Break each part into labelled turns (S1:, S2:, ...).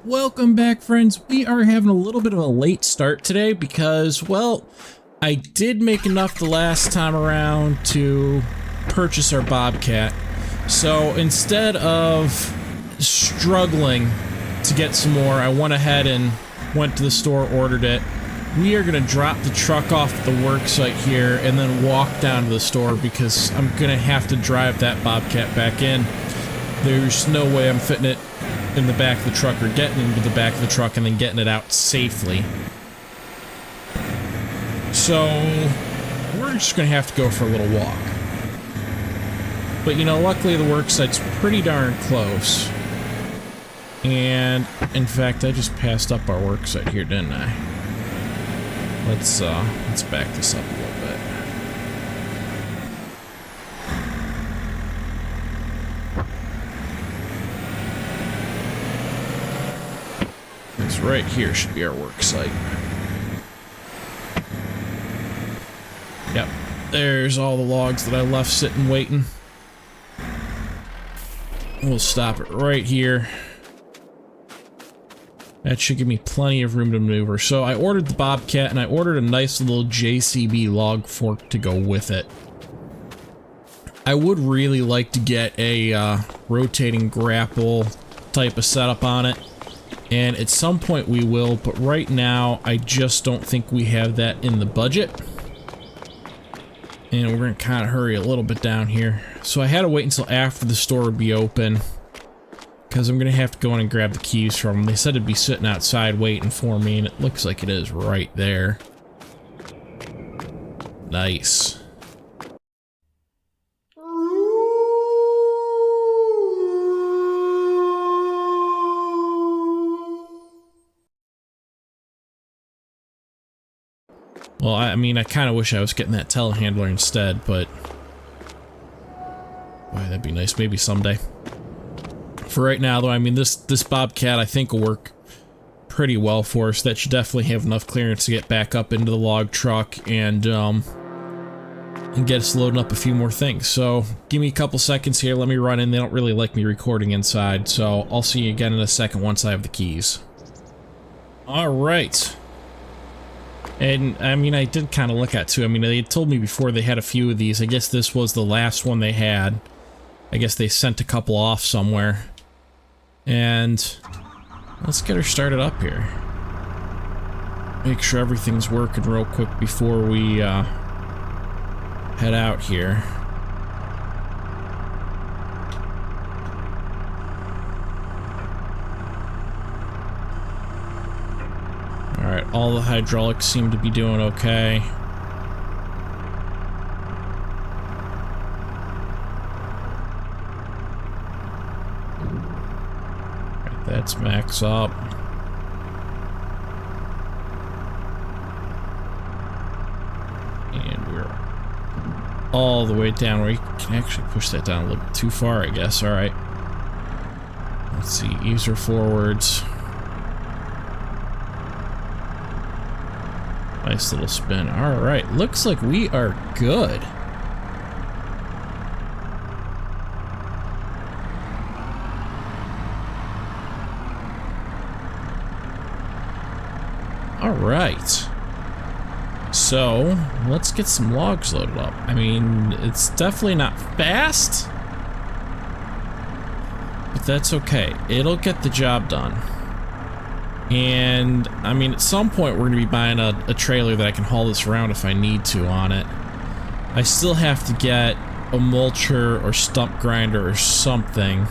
S1: Welcome back, friends. We are having a little bit of a late start today because, well, I did make enough the last time around to purchase our Bobcat. So instead of struggling to get some more, I went ahead and went to the store, ordered it. We are going to drop the truck off at the work site here and then walk down to the store because I'm going to have to drive that Bobcat back in. There's no way I'm fitting it in the back of the truck or getting into the back of the truck and then getting it out safely. So we're just gonna have to go for a little walk. But you know, luckily the work site's pretty darn close. And in fact, I just passed up our work site here, didn't I? Let's back this up a little bit. This right here should be our work site. Yep, there's all the logs that I left sitting waiting. We'll stop it right here. That should give me plenty of room to maneuver. So I ordered the Bobcat and I ordered a nice little JCB log fork to go with it. I would really like to get a rotating grapple type of setup on it. And at some point we will, but right now I just don't think we have that in the budget. And we're gonna kind of hurry a little bit down here. So I had to wait until after the store would be open, because I'm gonna have to go in and grab the keys from them. They said it'd be sitting outside waiting for me, and it looks like it is right there. Nice. Well, I mean, I kind of wish I was getting that telehandler instead, but boy, that'd be nice. Maybe someday. For right now, though, I mean, this Bobcat I think will work pretty well for us. That should definitely have enough clearance to get back up into the log truck and get us loading up a few more things. So, give me a couple seconds here. Let me run in. They don't really like me recording inside, so I'll see you again in a second once I have the keys. All right. And, I mean, I did kind of look at, too. I mean, they had told me before they had a few of these. I guess this was the last one they had. I guess they sent a couple off somewhere. And let's get her started up here. Make sure everything's working real quick before we, head out here. Alright, all the hydraulics seem to be doing okay. Alright, that's max up. And we're all the way down where you can actually push that down a little bit too far, I guess. Alright. Let's see, ease her forwards. Nice little spin. Alright, looks like we are good. Alright. So, let's get some logs loaded up. I mean, it's definitely not fast, but that's okay. It'll get the job done. And, I mean, at some point we're going to be buying a trailer that I can haul this around if I need to on it. I still have to get a mulcher or stump grinder or something.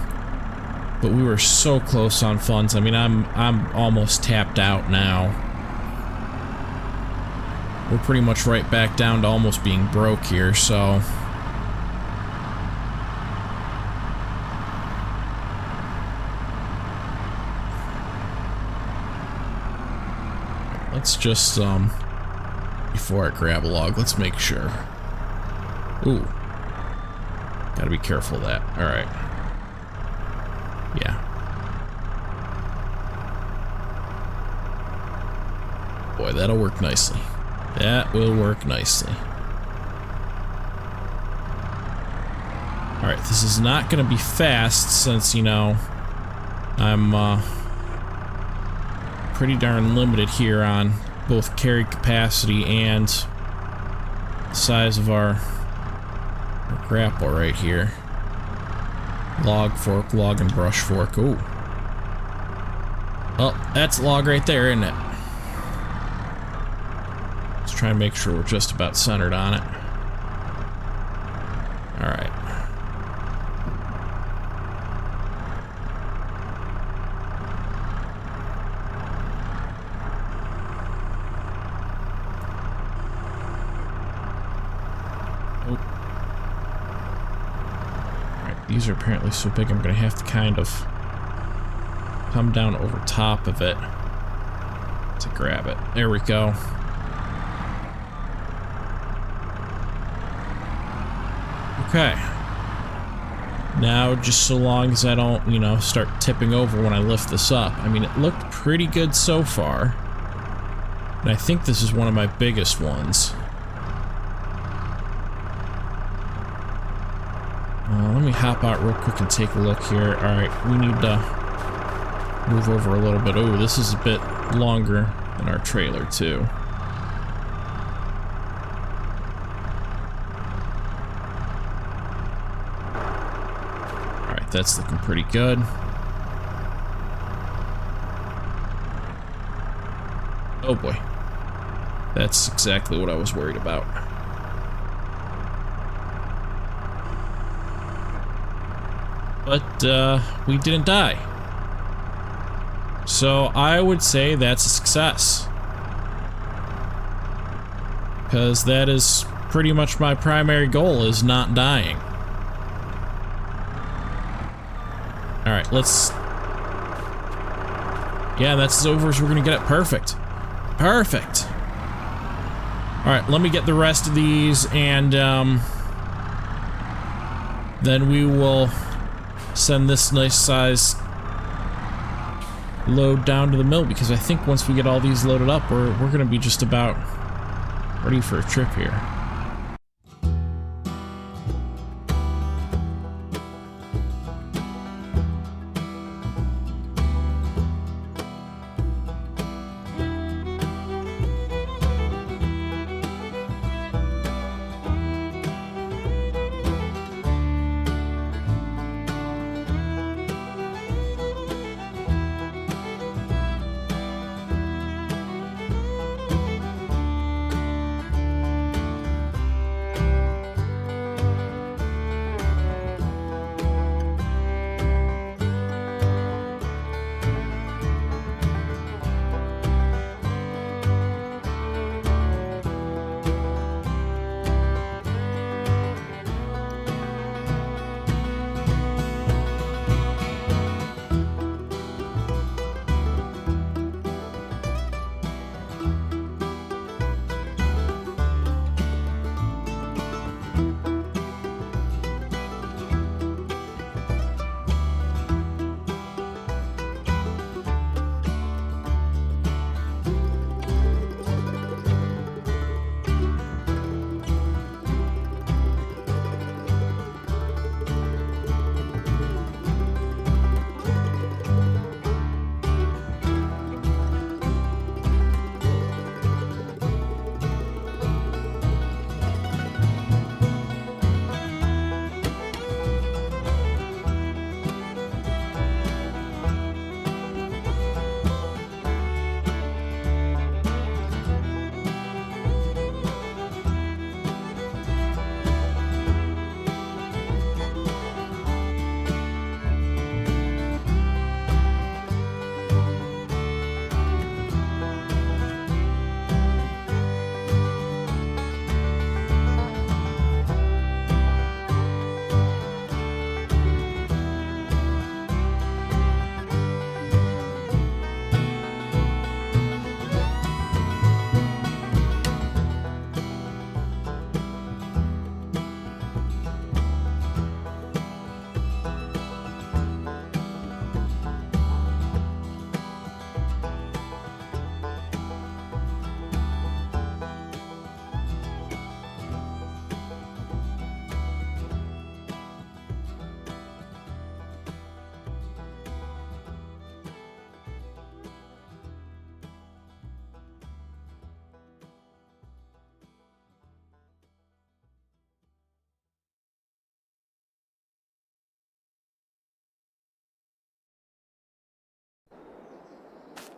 S1: But we were so close on funds. I mean, I'm almost tapped out now. We're pretty much right back down to almost being broke here, so... Let's just, before I grab a log, let's make sure. Ooh. Gotta be careful of that. Alright. Yeah. Boy, that'll work nicely. That will work nicely. Alright, this is not gonna be fast since, you know, I'm pretty darn limited here on both carry capacity and size of our grapple right here. Log fork, log and brush fork. Ooh. Oh, that's log right there, isn't it? Let's try and make sure we're just about centered on it. Alright. These are apparently so big I'm gonna have to kind of come down over top of it to grab it. There we go. Okay. Now, just so long as I don't, you know, start tipping over when I lift this up. I mean, it looked pretty good so far. And I think this is one of my biggest ones. Let me hop out real quick and take a look here. Alright, we need to move over a little bit. Oh, this is a bit longer than our trailer, too. Alright, that's looking pretty good. Oh boy. That's exactly what I was worried about. But, we didn't die. So, I would say that's a success. Because that is pretty much my primary goal, is not dying. Alright, let's... Yeah, that's as over as we're gonna get it. Perfect. Perfect! Alright, let me get the rest of these, and, then we will send this nice size load down to the mill, because I think once we get all these loaded up, we're gonna be just about ready for a trip here.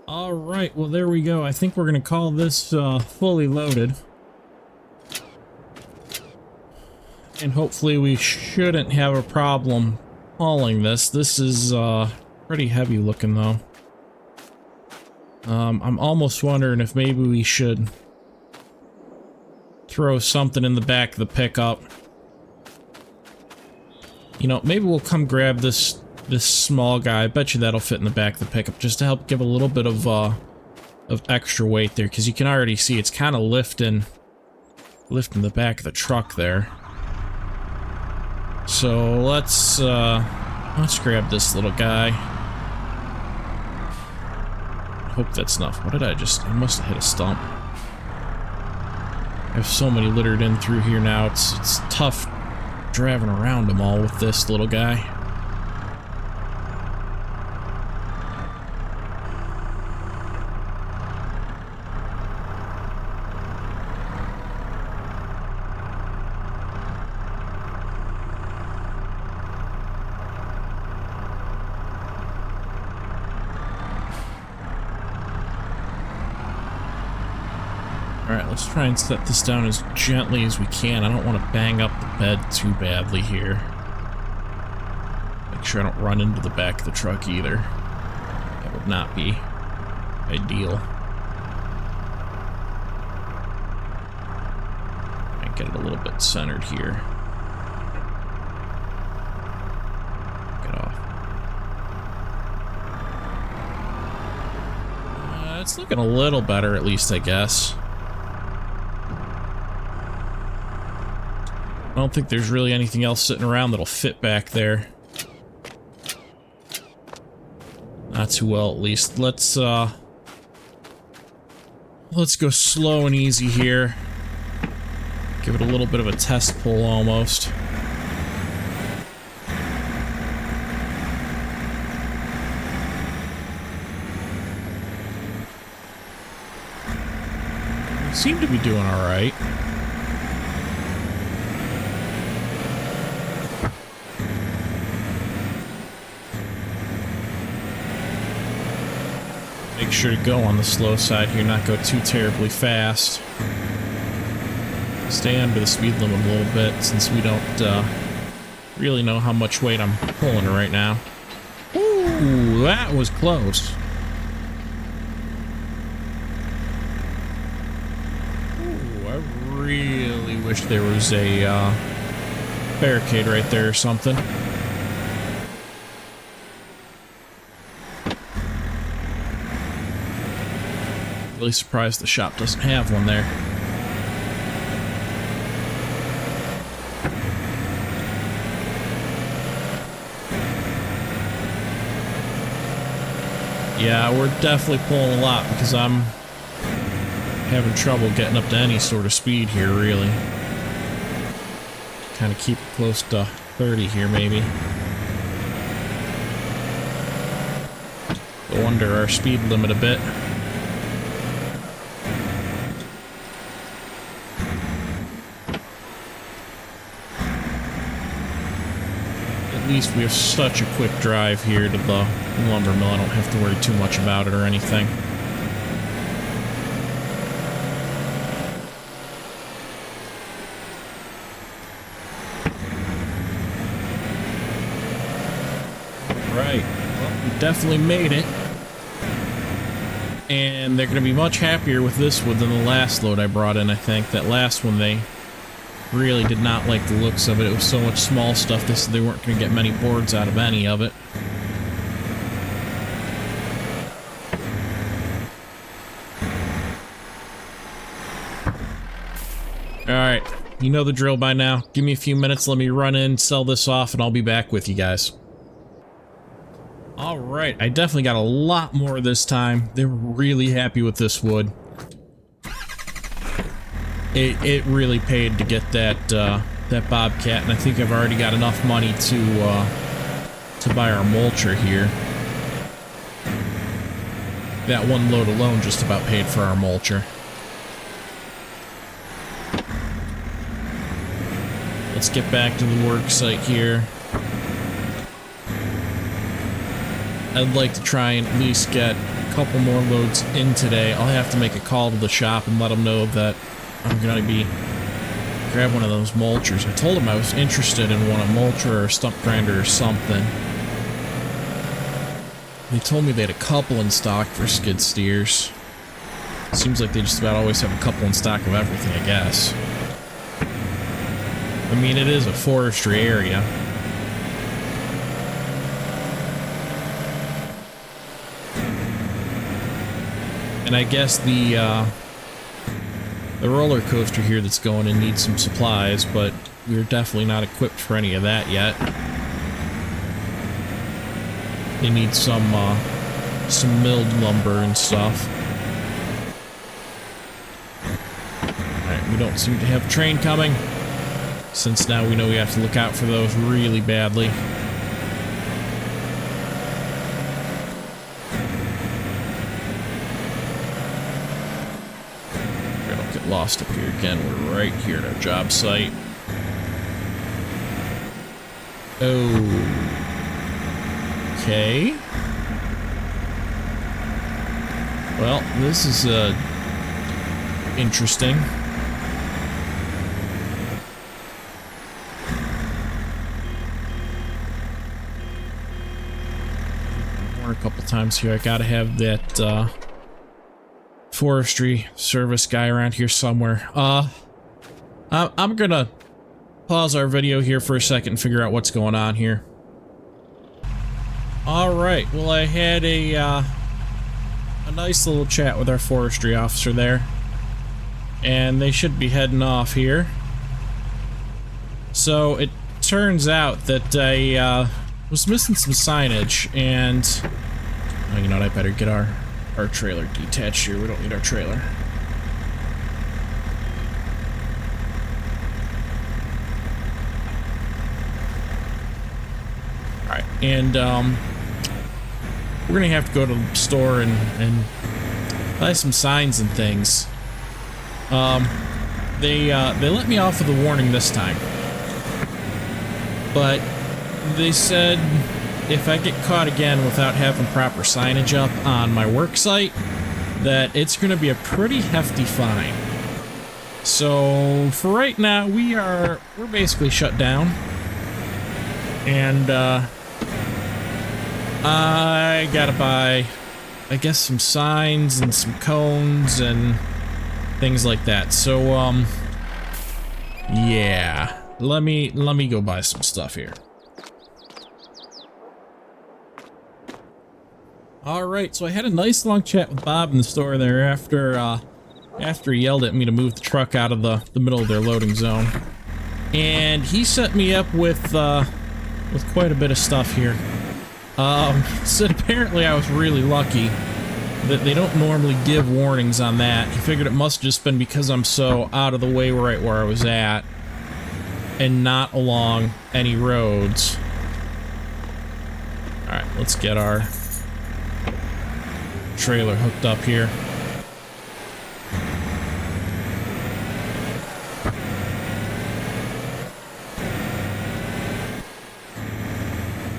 S1: Alright, well there we go. I think we're going to call this fully loaded. And hopefully we shouldn't have a problem hauling this. This is pretty heavy looking though. I'm almost wondering if maybe we should throw something in the back of the pickup. You know, maybe we'll come grab this small guy. I bet you that'll fit in the back of the pickup just to help give a little bit of extra weight there, because you can already see it's kind of lifting the back of the truck there. So let's grab this little guy. Hope that's enough. What did I must have hit a stump. I have so many littered in through here now. It's tough driving around them all with this little guy. Alright, let's try and set this down as gently as we can. I don't want to bang up the bed too badly here. Make sure I don't run into the back of the truck either. That would not be ideal. Might get it a little bit centered here. Get off. It's looking a little better, at least, I guess. I don't think there's really anything else sitting around that'll fit back there. Not too well, at least. Let's go slow and easy here. Give it a little bit of a test pull, almost. We seem to be doing all right. Make sure to go on the slow side here, not go too terribly fast. Stay under the speed limit a little bit, since we don't really know how much weight I'm pulling right now. Ooh, that was close. Ooh, I really wish there was a barricade right there or something. Really surprised the shop doesn't have one there. Yeah, we're definitely pulling a lot because I'm having trouble getting up to any sort of speed here, really. Kind of keep it close to 30 here, maybe. Go under our speed limit a bit. At least we have such a quick drive here to the lumber mill. I don't have to worry too much about it or anything. Right. Well, we definitely made it. And they're going to be much happier with this wood than the last load I brought in, I think. That last one, they really did not like the looks of it. It was so much small stuff, they said they weren't going to get many boards out of any of it. Alright, you know the drill by now. Give me a few minutes, let me run in, sell this off, and I'll be back with you guys. Alright, I definitely got a lot more this time. They were really happy with this wood. It really paid to get that that Bobcat, and I think I've already got enough money to buy our mulcher here. That one load alone just about paid for our mulcher. Let's get back to the work site here. I'd like to try and at least get a couple more loads in today, I'll have to make a call to the shop and let them know that I'm going to be grab one of those mulchers. I told them I was interested in one, a mulcher or a stump grinder or something. They told me they had a couple in stock for skid steers. Seems like they just about always have a couple in stock of everything, I guess. I mean, it is a forestry area. And I guess the roller coaster here that's going in needs some supplies, but we're definitely not equipped for any of that yet. They need some milled lumber and stuff. Alright, we don't seem to have a train coming, since now we know we have to look out for those really badly. Lost up here again. We're right here at our job site. Okay. Well, this is interesting. A couple times here. I gotta have that forestry service guy around here somewhere. I'm gonna pause our video here for a second and figure out what's going on here. Alright, well, I had a nice little chat with our forestry officer there, and they should be heading off here. So it turns out that I was missing some signage, and oh, you know what, I better get our trailer detached here. We don't need our trailer. Alright, and we're gonna have to go to the store and buy some signs and things. They let me off with a warning this time, but they said if I get caught again without having proper signage up on my work site, that it's going to be a pretty hefty fine. So for right now, we're basically shut down, and I gotta buy, I guess, some signs and some cones and things like that. So yeah, let me go buy some stuff here. Alright, so I had a nice long chat with Bob in the store there after he yelled at me to move the truck out of the middle of their loading zone. And he set me up with quite a bit of stuff here. Said apparently I was really lucky that they don't normally give warnings on that. He figured it must have just been because I'm so out of the way right where I was at and not along any roads. Alright, let's get our trailer hooked up here.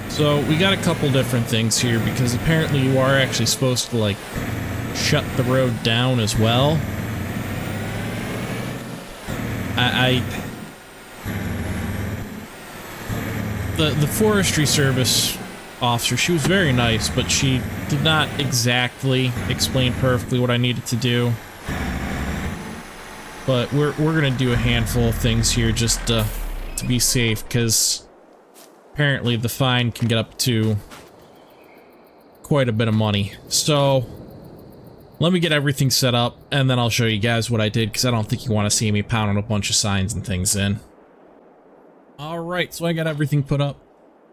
S1: So we got a couple different things here, because apparently you are actually supposed to like shut the road down as well. The forestry service officer, she was very nice, but she did not exactly explain perfectly what I needed to do. But we're gonna do a handful of things here just to be safe, because apparently the fine can get up to quite a bit of money. So let me get everything set up, and then I'll show you guys what I did, because I don't think you want to see me pounding a bunch of signs and things in. Alright, so I got everything put up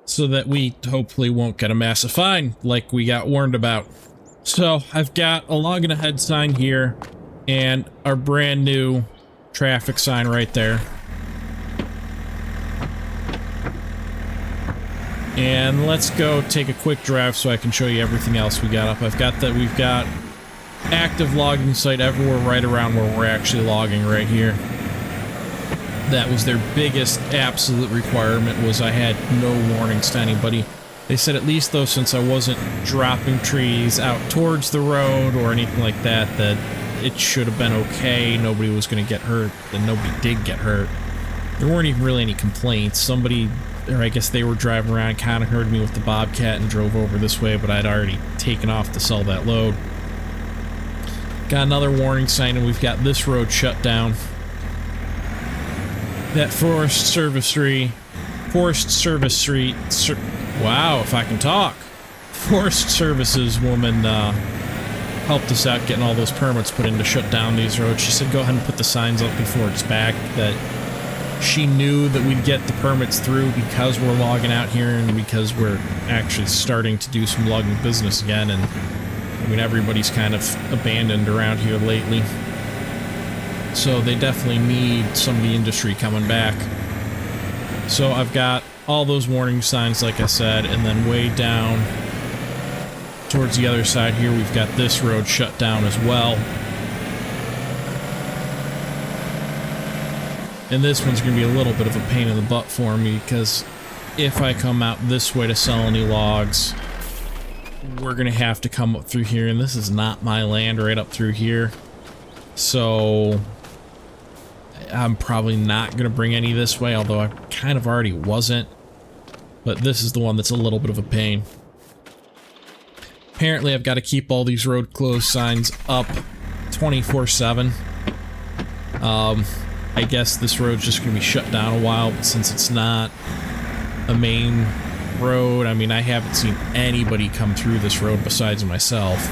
S1: so that we hopefully won't get a massive fine like we got warned about. So I've got a logging ahead sign here and our brand new traffic sign right there. And let's go take a quick drive so I can show you everything else we got up. I've got that we've got active logging site everywhere right around where we're actually logging right here. That was their biggest absolute requirement, was I had no warnings to anybody They said at least though, since I wasn't dropping trees out towards the road or anything like that, that it should have been okay. Nobody was going to get hurt, and nobody did get hurt. There weren't even really any complaints. Somebody, or I guess they were driving around, kind of heard me with the Bobcat and drove over this way, but I'd already taken off to sell that load. Got another warning sign, and we've got this road shut down. That Forrest Street, wow, if I can talk. Forest Services woman helped us out getting all those permits put in to shut down these roads. She said go ahead and put the signs up before it's back, that she knew that we'd get the permits through because we're logging out here and because we're actually starting to do some logging business again. And I mean, everybody's kind of abandoned around here lately. So they definitely need some of the industry coming back. So I've got all those warning signs, like I said, and then way down towards the other side here, we've got this road shut down as well. And this one's going to be a little bit of a pain in the butt for me, because if I come out this way to sell any logs, we're going to have to come up through here, and this is not my land right up through here. So I'm probably not going to bring any this way, although I kind of already wasn't. But this is the one that's a little bit of a pain. Apparently I've got to keep all these road closed signs up 24/7. I guess this road's just going to be shut down a while, but since it's not a main road, I mean, I haven't seen anybody come through this road besides myself.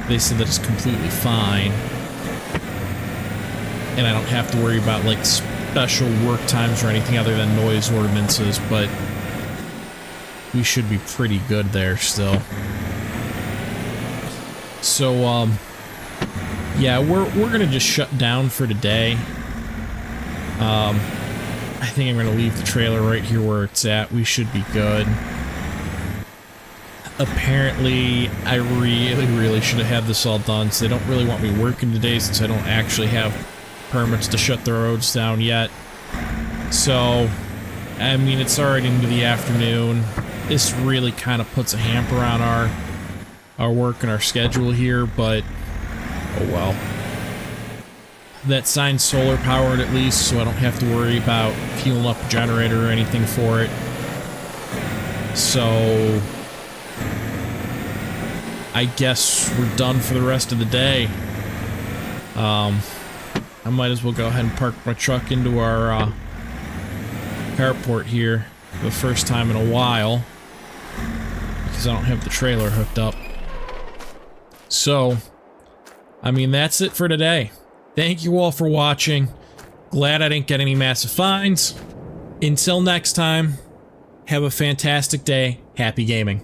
S1: They said that it's completely fine. And I don't have to worry about, like, special work times or anything other than noise ordinances, but we should be pretty good there still. So, yeah, we're gonna just shut down for today. I think I'm gonna leave the trailer right here where it's at. We should be good. Apparently, I really should have had this all done, so they don't really want me working today since I don't actually have permits to shut the roads down yet. So, I mean, it's already into the afternoon. This really kind of puts a hamper on our work and our schedule here, but oh well. That sign's solar powered at least, so I don't have to worry about fueling up a generator or anything for it. So I guess we're done for the rest of the day. I might as well go ahead and park my truck into our carport here for the first time in a while, because I don't have the trailer hooked up. So, I mean, that's it for today. Thank you all for watching. Glad I didn't get any massive fines. Until next time, have a fantastic day. Happy gaming.